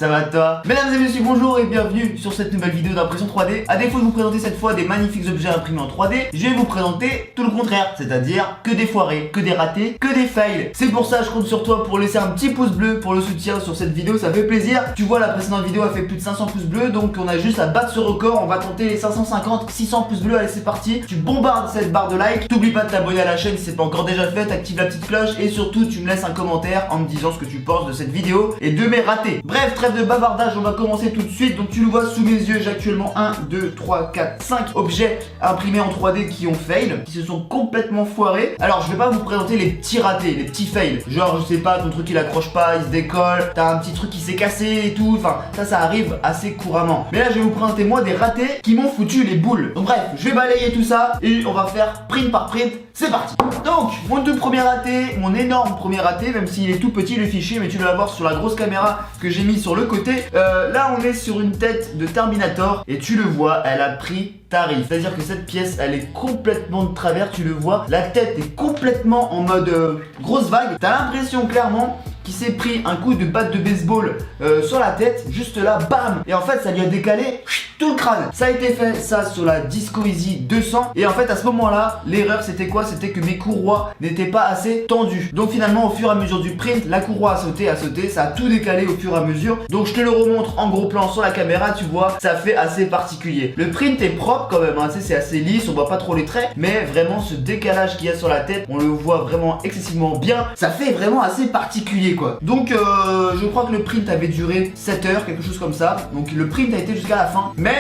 Ça va toi? Mesdames et messieurs, bonjour et bienvenue sur cette nouvelle vidéo d'impression 3D. À défaut de vous présenter cette fois des magnifiques objets imprimés en 3D, je vais vous présenter tout le contraire, c'est-à-dire que des foirés, que des ratés, que des fails. C'est pour ça je compte sur toi pour laisser un petit pouce bleu pour le soutien sur cette vidéo, ça fait plaisir. Tu vois, la précédente vidéo a fait plus de 500 pouces bleus, donc on a juste à battre ce record. On va tenter les 550, 600 pouces bleus. Allez, c'est parti. Tu bombardes cette barre de like. T'oublies pas de t'abonner à la chaîne si c'est pas encore déjà fait. T'actives la petite cloche et surtout tu me laisses un commentaire en me disant ce que tu penses de cette vidéo et de mes ratés. Bref, trêve de bavardage, on va commencer tout de suite. Donc tu le vois sous mes yeux, j'ai actuellement 1, 2, 3, 4, 5 objets imprimés en 3D qui ont fail, qui se sont complètement foirés. Alors je vais pas vous présenter les petits ratés, les petits fails. Genre je sais pas, ton truc il accroche pas, il se décolle, t'as un petit truc qui s'est cassé et tout. Enfin ça arrive assez couramment. Mais là je vais vous présenter moi des ratés qui m'ont foutu les boules. Donc bref, je vais balayer tout ça et on va faire print par print. C'est parti. Donc mon tout premier raté, mon énorme premier raté, même s'il est tout petit le fichier, mais tu vas voir sur la grosse caméra que j'ai mis sur le côté. Là on est sur une tête de Terminator et tu le vois, elle a pris tarif. C'est-à-dire que cette pièce elle est complètement de travers, tu le vois, la tête est complètement en mode grosse vague. T'as l'impression clairement qu'il s'est pris un coup de batte de baseball sur la tête, juste là, bam. Et en fait ça lui a décalé tout le crâne. Ça a été fait ça sur la Disco Easy 200. Et en fait à ce moment là, l'erreur c'était quoi? C'était que mes courroies n'étaient pas assez tendues. Donc finalement au fur et à mesure du print, la courroie a sauté, ça a tout décalé au fur et à mesure. Donc je te le remontre en gros plan sur la caméra, tu vois, ça fait assez particulier. Le print est propre quand même, hein, tu sais, c'est assez lisse, on voit pas trop les traits, mais vraiment ce décalage qu'il y a sur la tête, on le voit vraiment excessivement bien. Ça fait vraiment assez particulier quoi. Donc je crois que le print avait duré 7 heures, quelque chose comme ça. Donc le print a été jusqu'à la fin. Mais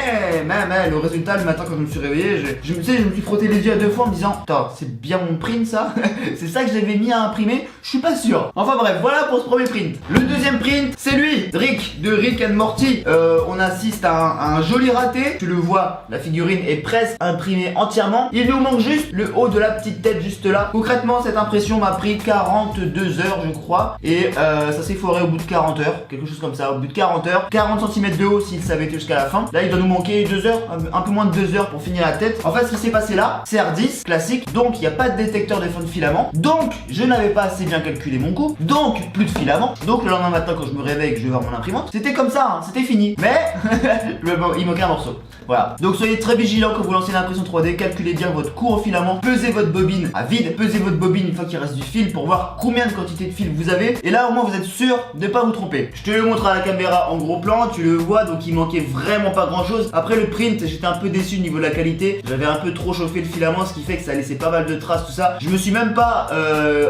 le résultat le matin quand je me suis réveillé, je me suis frotté les yeux à 2 fois en me disant putain, c'est bien mon print ça. C'est ça que j'avais mis à imprimer, je suis pas sûr. Enfin bref, voilà pour ce premier print. Le deuxième print, c'est lui, Rick de Rick and Morty. On assiste à un joli raté. Tu le vois, la figurine est presque imprimée entièrement. Il nous manque juste le haut de la petite tête juste là. Concrètement, cette impression m'a pris 42 heures je crois. Et ça s'est foiré au bout de 40 heures, quelque chose comme ça, au bout de 40 heures. 40 cm de haut s'il s'avait été jusqu'à la fin. Là il doit nous manquer 2 heures, un peu moins de 2 heures pour finir la tête. En fait ce qui s'est passé là, CR10 classique, donc il n'y a pas de détecteur de fin de filament. Donc je n'avais pas assez bien calculé mon coup, donc plus de filament. Donc le lendemain matin quand je me réveille et que je vais voir mon imprimante, c'était comme ça, hein, c'était fini. Mais il manquait un morceau. Voilà. Donc soyez très vigilants quand vous lancez l'impression 3D, calculez bien votre cours au filament, pesez votre bobine à vide, pesez votre bobine une fois qu'il reste du fil pour voir combien de quantité de fil vous avez. Et là au moins vous êtes sûr de pas vous tromper. Je te le montre à la caméra en gros plan, tu le vois, donc il manquait vraiment pas grand chose. Après le print, j'étais un peu déçu au niveau de la qualité. J'avais un peu trop chauffé le filament, ce qui fait que ça laissait pas mal de traces, tout ça. Je me suis même pas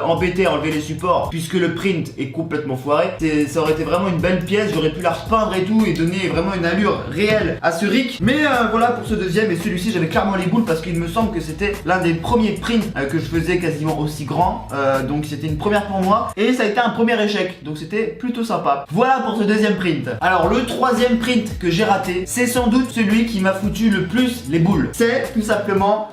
embêté à enlever les supports puisque le print est complètement foiré. Ça aurait été vraiment une belle pièce, j'aurais pu la repeindre et tout et donner vraiment une allure réelle à ce Rick. Mais voilà pour ce deuxième, et celui-ci j'avais clairement les boules parce qu'il me semble que c'était l'un des premiers prints que je faisais quasiment aussi grand. Donc c'était une première pour moi et ça a été un premier échec, donc c'était plutôt sympa. Voilà pour ce deuxième print. Alors le troisième print que j'ai raté, c'est sans doute celui qui m'a foutu le plus les boules. C'est tout simplement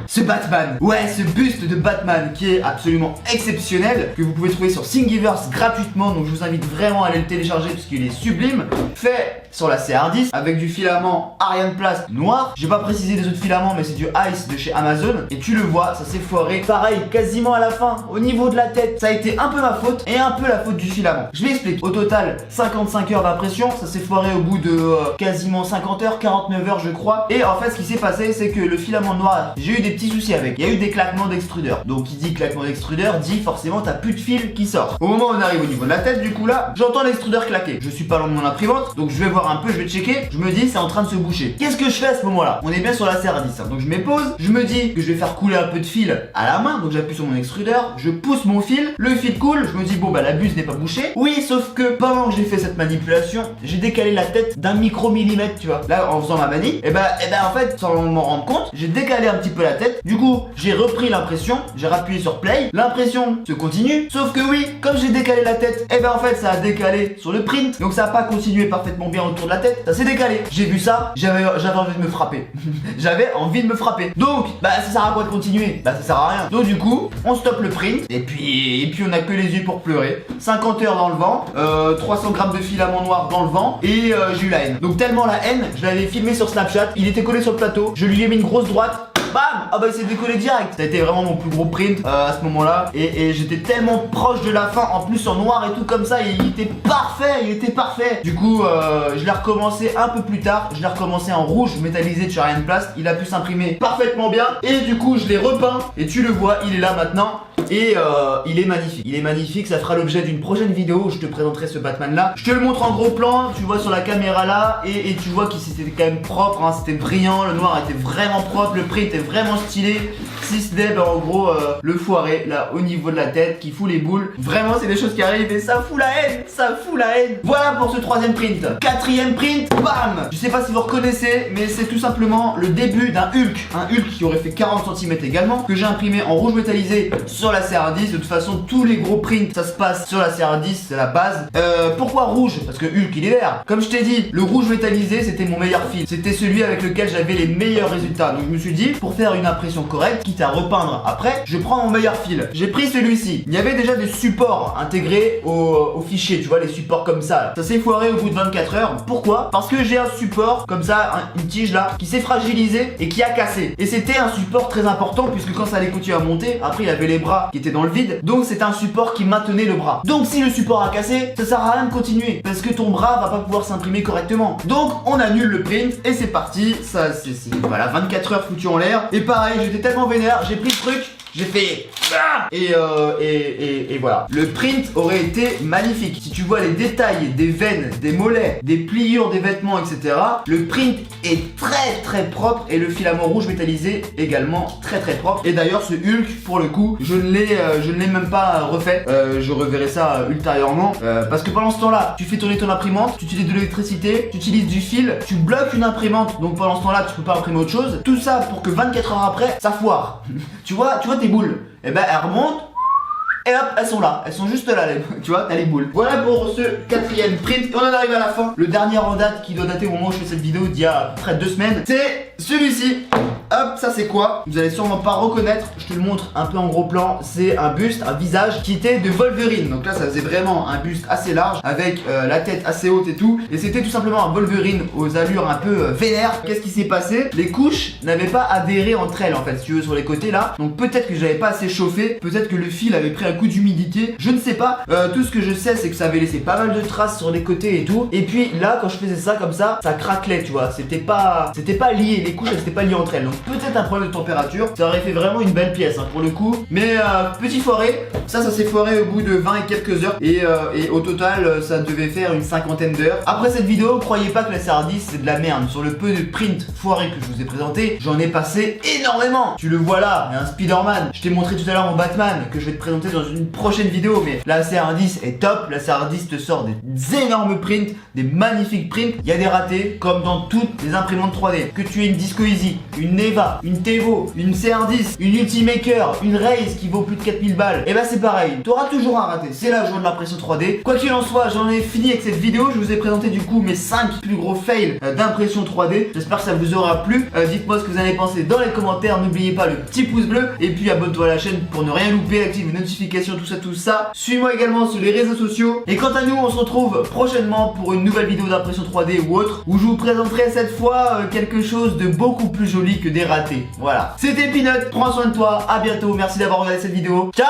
ce Batman. Ouais, ce buste de Batman qui est absolument exceptionnel, que vous pouvez trouver sur Thingiverse gratuitement, donc je vous invite vraiment à aller le télécharger parce qu'il est sublime. Fait sur la CR10 avec du filament Ariane Plast noir. J'ai pas précisé des autres filaments, mais c'est du Ice de chez Amazon. Et tu le vois, ça s'est foiré. Pareil, quasiment à la fin, au niveau de la tête, ça a été un peu ma faute et un peu la faute du filament. Je m'explique. Au total, 55 heures d'impression, ça s'est foiré au bout de quasiment 50 heures, 49 heures je crois. Et en fait, ce qui s'est passé, c'est que le filament noir, j'ai eu des petits soucis avec. Il y a eu des claquements d'extrudeur. Donc qui dit claquement d'extrudeur dit forcément t'as plus de fil qui sort. Au moment où on arrive au niveau de la tête, du coup là, j'entends l'extrudeur claquer. Je suis pas loin de mon imprimante, donc je vais voir un peu, je vais checker. Je me dis c'est en train de se boucher. Qu'est-ce que je fais à ce moment-là? On est bien sur la CR10, hein. Donc je me pose, je me dis que je vais faire couler un peu de fil à la main, donc j'appuie sur mon extrudeur, je pousse mon fil, le fil coule, je me dis bon bah la buse n'est pas bouchée. Oui, sauf que pendant que j'ai fait cette manipulation, j'ai décalé la tête d'un micro-millimètre, tu vois. Là en faisant ma manie, et ben en fait sans m'en rendre compte, j'ai décalé un petit peu la tête. Du coup, j'ai repris l'impression, j'ai rappuyé sur play, l'impression se continue, sauf que oui, comme j'ai décalé la tête, et ben en fait ça a décalé sur le print, donc ça a pas continué parfaitement bien autour de la tête, ça s'est décalé. J'ai vu ça, j'avais envie de me frapper. J'avais envie de me frapper. Donc, bah ça sert à quoi de continuer? Bah ça sert à rien. Donc du coup, on stoppe le print, et puis on a que les yeux pour pleurer. 50 heures dans le vent, 300 grammes de filament noir dans le vent, et j'ai eu la haine. Donc tellement la haine, je l'avais filmé sur Snapchat, il était collé sur le plateau, je lui ai mis une grosse droite. bam, ah bah il s'est décollé direct. Ça a été vraiment mon plus gros print à ce moment-là. Et j'étais tellement proche de la fin, en plus en noir et tout comme ça, il était parfait, il était parfait. Du coup, je l'ai recommencé un peu plus tard. Je l'ai recommencé en rouge métallisé de chez Arianeplast. Il a pu s'imprimer parfaitement bien. Et du coup, je l'ai repeint. Et tu le vois, il est là maintenant. Et il est magnifique. Il est magnifique, ça fera l'objet d'une prochaine vidéo où je te présenterai ce Batman là. Je te le montre en gros plan, tu vois sur la caméra là. Et tu vois qu'il c'était quand même propre, hein, c'était brillant, le noir était vraiment propre, le print est vraiment stylé. Si ce n'est en gros le foiré là au niveau de la tête qui fout les boules. Vraiment c'est des choses qui arrivent et ça fout la haine, ça fout la haine. Voilà pour ce troisième print. Quatrième print, bam. Je sais pas si vous reconnaissez, mais c'est tout simplement le début d'un Hulk. Un Hulk qui aurait fait 40 cm également, que j'ai imprimé en rouge métallisé sur la CR10. De toute façon tous les gros prints ça se passe sur la CR10, c'est la base. Pourquoi rouge? Parce que Hulk il est vert. Comme je t'ai dit, le rouge métallisé c'était mon meilleur fil. C'était celui avec lequel j'avais les meilleurs résultats. Donc je me suis dit, pour faire une impression correcte, quitte à repeindre après, je prends mon meilleur fil. J'ai pris celui-ci. Il y avait déjà des supports intégrés au fichier, tu vois, les supports comme ça là. Ça s'est foiré au bout de 24 heures. Pourquoi? Parce que j'ai un support comme ça, une tige là, qui s'est fragilisé et qui a cassé. Et c'était un support très important puisque quand ça allait continuer à monter, après il avait les bras qui étaient dans le vide. Donc c'était un support qui maintenait le bras. Donc si le support a cassé, ça sert à rien de continuer parce que ton bras va pas pouvoir s'imprimer correctement. Donc on annule le print et c'est parti. Ça c'est voilà, 24 heures foutu en l'air. Et pareil, j'étais tellement vénère, j'ai pris le truc, j'ai fait et voilà. Le print aurait été magnifique. Si tu vois les détails des veines, des mollets, des pliures des vêtements, etc. Le print est très propre et le filament rouge métallisé également très propre. Et d'ailleurs ce Hulk pour le coup, je ne l'ai même pas refait. Je reverrai ça ultérieurement parce que pendant ce temps-là, tu fais tourner ton imprimante, tu utilises de l'électricité, tu utilises du fil, tu bloques une imprimante. Donc pendant ce temps-là, tu peux pas imprimer autre chose. Tout ça pour que 24 heures après, ça foire. tu vois tes boules. Et ben elles remontent. Et hop, elles sont là, elles sont juste là, tu vois, t'as les boules. Voilà pour ce quatrième print. Et on en arrive à la fin. Le dernier en date qui doit dater au moment où je fais cette vidéo d'il y a près de 2 semaines, c'est celui-ci. Hop, ça c'est quoi? Vous allez sûrement pas reconnaître, je te le montre un peu en gros plan. C'est un buste, un visage qui était de Wolverine. Donc là ça faisait vraiment un buste assez large avec la tête assez haute et tout. Et c'était tout simplement un Wolverine aux allures un peu vénères. Qu'est-ce qui s'est passé? Les couches n'avaient pas adhéré entre elles en fait, si tu veux, sur les côtés là. Donc peut-être que j'avais pas assez chauffé, peut-être que le fil avait pris un coup d'humidité, je ne sais pas. Tout ce que je sais c'est que ça avait laissé pas mal de traces sur les côtés et tout. Et puis là quand je faisais ça comme ça craquelait, tu vois. C'était pas lié, les couches elles étaient pas liées entre elles. Donc peut-être un problème de température, ça aurait fait vraiment une belle pièce hein, pour le coup. Mais petit foiré, ça s'est foiré au bout de 20 et quelques heures. Et au total ça devait faire une 50aine d'heures. Après cette vidéo, croyez pas que la CR10 c'est de la merde. Sur le peu de print foiré que je vous ai présenté, j'en ai passé énormément. Tu le vois là, il y a un Spider-Man. Je t'ai montré tout à l'heure mon Batman que je vais te présenter dans une prochaine vidéo. Mais la CR10 est top, la CR10 te sort des énormes prints, des magnifiques prints. Il y a des ratés comme dans toutes les imprimantes 3D. Que tu aies une Disco Easy, une Neva, une Tevo, une CR10, une Ultimaker, une Raze qui vaut plus de 4000 balles, et bah c'est pareil, t'auras toujours un raté. C'est la joie de l'impression 3D. Quoi qu'il en soit, j'en ai fini avec cette vidéo. Je vous ai présenté du coup mes 5 plus gros fails d'impression 3D. J'espère que ça vous aura plu. Dites-moi ce que vous en avez pensé dans les commentaires. N'oubliez pas le petit pouce bleu et puis abonne-toi à la chaîne pour ne rien louper, active les notifications, tout ça. Suis-moi également sur les réseaux sociaux. Et quant à nous, on se retrouve prochainement pour une nouvelle vidéo d'impression 3D ou autre, où je vous présenterai cette fois quelque chose de beaucoup plus joli que des ratés. Voilà. C'était Peanut, prends soin de toi, à bientôt, merci d'avoir regardé cette vidéo. Ciao!